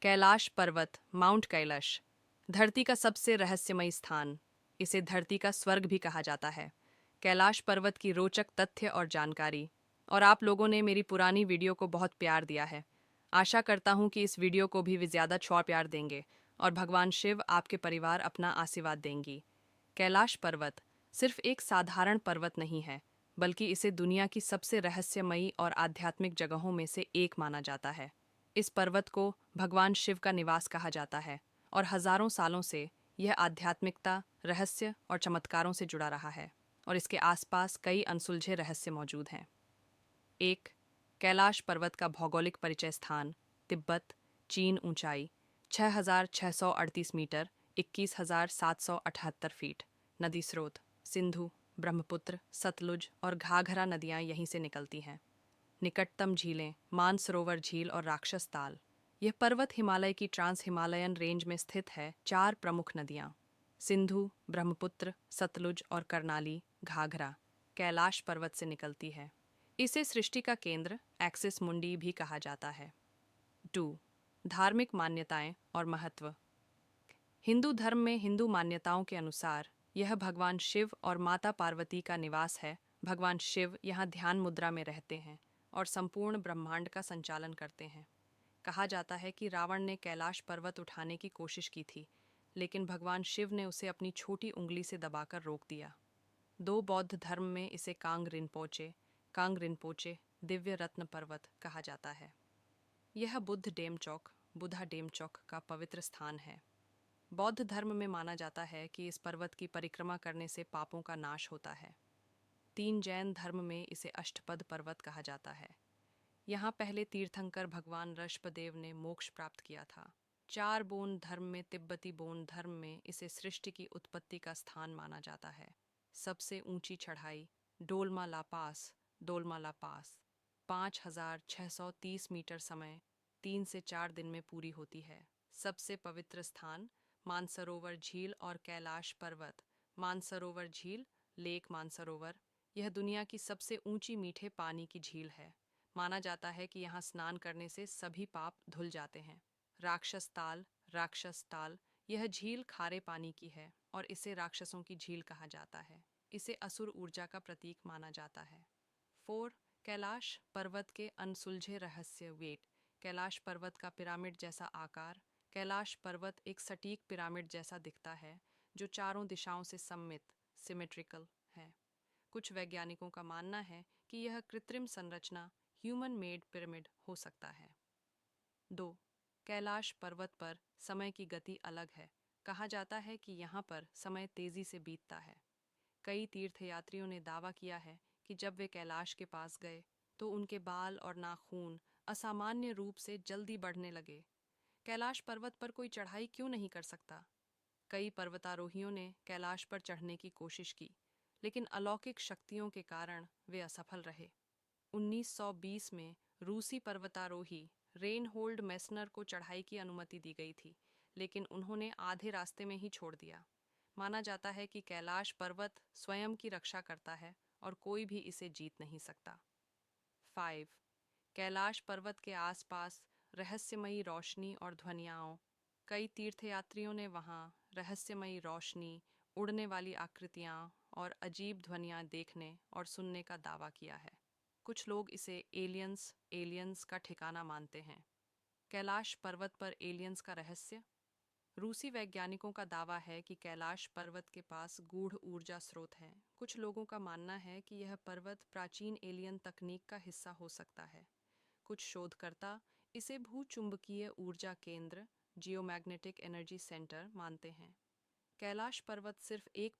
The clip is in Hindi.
कैलाश पर्वत, माउंट कैलाश, धरती का सबसे रहस्यमयी स्थान। इसे धरती का स्वर्ग भी कहा जाता है। कैलाश पर्वत की रोचक तथ्य और जानकारी। और आप लोगों ने मेरी पुरानी वीडियो को बहुत प्यार दिया है। आशा करता हूँ कि इस वीडियो को भी ज़्यादा प्यार देंगे और भगवान शिव आपके परिवार अपना आशीर्वाद देंगी। कैलाश पर्वत सिर्फ एक साधारण पर्वत नहीं है, बल्कि इसे दुनिया की सबसे रहस्यमयी और आध्यात्मिक जगहों में से एक माना जाता है। इस पर्वत को भगवान शिव का निवास कहा जाता है और हजारों सालों से यह आध्यात्मिकता, रहस्य और चमत्कारों से जुड़ा रहा है। और इसके आसपास कई अनसुलझे रहस्य मौजूद हैं। एक, कैलाश पर्वत का भौगोलिक परिचय स्थान। तिब्बत, चीन। ऊंचाई 6,638 मीटर, 21,778 फीट। नदी स्रोत सिंधु, ब्रह्मपुत्र, सतलुज और घाघरा नदियां यहीं से निकलती हैं। निकटतम झीलें मानसरोवर झील और राक्षस ताल। यह पर्वत हिमालय की ट्रांस हिमालयन रेंज में स्थित है। 4 प्रमुख नदियां सिंधु, ब्रह्मपुत्र, सतलुज और करनाली घाघरा कैलाश पर्वत से निकलती है। इसे सृष्टि का केंद्र एक्सिस मुंडी भी कहा जाता है। 2. धार्मिक मान्यताएं और महत्व। हिंदू धर्म में हिंदू मान्यताओं के अनुसार यह भगवान शिव और माता पार्वती का निवास है। भगवान शिव यहाँ ध्यान मुद्रा में रहते हैं और संपूर्ण ब्रह्मांड का संचालन करते हैं। कहा जाता है कि रावण ने कैलाश पर्वत उठाने की कोशिश की थी, लेकिन भगवान शिव ने उसे अपनी छोटी उंगली से दबाकर रोक दिया। 2. बौद्ध धर्म में इसे कांग रिनपोचे दिव्य रत्न पर्वत कहा जाता है। यह बुद्धा डेमचौक का पवित्र स्थान है। बौद्ध धर्म में माना जाता है कि इस पर्वत की परिक्रमा करने से पापों का नाश होता है। 3. जैन धर्म में इसे अष्टपद पर्वत कहा जाता है। यहाँ पहले तीर्थंकर भगवान ऋषभदेव ने मोक्ष प्राप्त किया था। 4. बोन धर्म में तिब्बती बोन धर्म में इसे सृष्टि की उत्पत्ति का स्थान माना जाता है। सबसे ऊंची चढ़ाई डोलमा ला पास 5,630 मीटर समय 3 से 4 दिन में पूरी होती है। सबसे पवित्र स्थान मानसरोवर झील और कैलाश पर्वत। मानसरोवर झील लेक मानसरोवर यह दुनिया की सबसे ऊंची मीठे पानी की झील है। माना जाता है कि यहाँ स्नान करने से सभी पाप धुल जाते हैं। राक्षस ताल यह झील खारे पानी की है और इसे राक्षसों की झील कहा जाता है। इसे असुर ऊर्जा का प्रतीक माना जाता है। 4. कैलाश पर्वत के अनसुलझे रहस्य। वेट कैलाश पर्वत का पिरामिड जैसा आकार। कैलाश पर्वत एक सटीक पिरामिड जैसा दिखता है जो चारों दिशाओं से सिमेट्रिकल है। कुछ वैज्ञानिकों का मानना है कि यह कृत्रिम संरचना ह्यूमन मेड पिरामिड हो सकता है। 2. कैलाश पर्वत पर समय की गति अलग है। कहा जाता है कि यहाँ पर समय तेजी से बीतता है। कई तीर्थयात्रियों ने दावा किया है कि जब वे कैलाश के पास गए तो उनके बाल और नाखून असामान्य रूप से जल्दी बढ़ने लगे। कैलाश पर्वत पर कोई चढ़ाई क्यों नहीं कर सकता? कई पर्वतारोहियों ने कैलाश पर चढ़ने की कोशिश की, लेकिन अलौकिक शक्तियों के कारण वे असफल रहे। 1920 में रूसी पर्वतारोही रेनहोल्ड मेसनर को चढ़ाई की अनुमति दी गई थी, लेकिन उन्होंने आधे रास्ते में ही छोड़ दिया। माना जाता है कि कैलाश पर्वत स्वयं की रक्षा करता है और कोई भी इसे जीत नहीं सकता। 5. कैलाश पर्वत के आसपास रहस्यमयी रोशनी और ध्वनियाओं। कई तीर्थयात्रियों ने वहां रहस्यमयी रोशनी, उड़ने वाली आकृतियां और अजीब ध्वनियां देखने और सुनने का दावा किया है। कुछ लोग इसे एलियंस का ठिकाना मानते हैं। कैलाश पर्वत पर एलियंस का रहस्य। रूसी वैज्ञानिकों का दावा है कि कैलाश पर्वत के पास गूढ़ ऊर्जा स्रोत हैं। कुछ लोगों का मानना है कि यह पर्वत प्राचीन एलियन तकनीक का हिस्सा हो सकता है। कुछ शोधकर्ता इसे भूचुंबकीय ऊर्जा केंद्र जियोमैग्नेटिक एनर्जी सेंटर मानते हैं। कैलाश पर्वत सिर्फ एक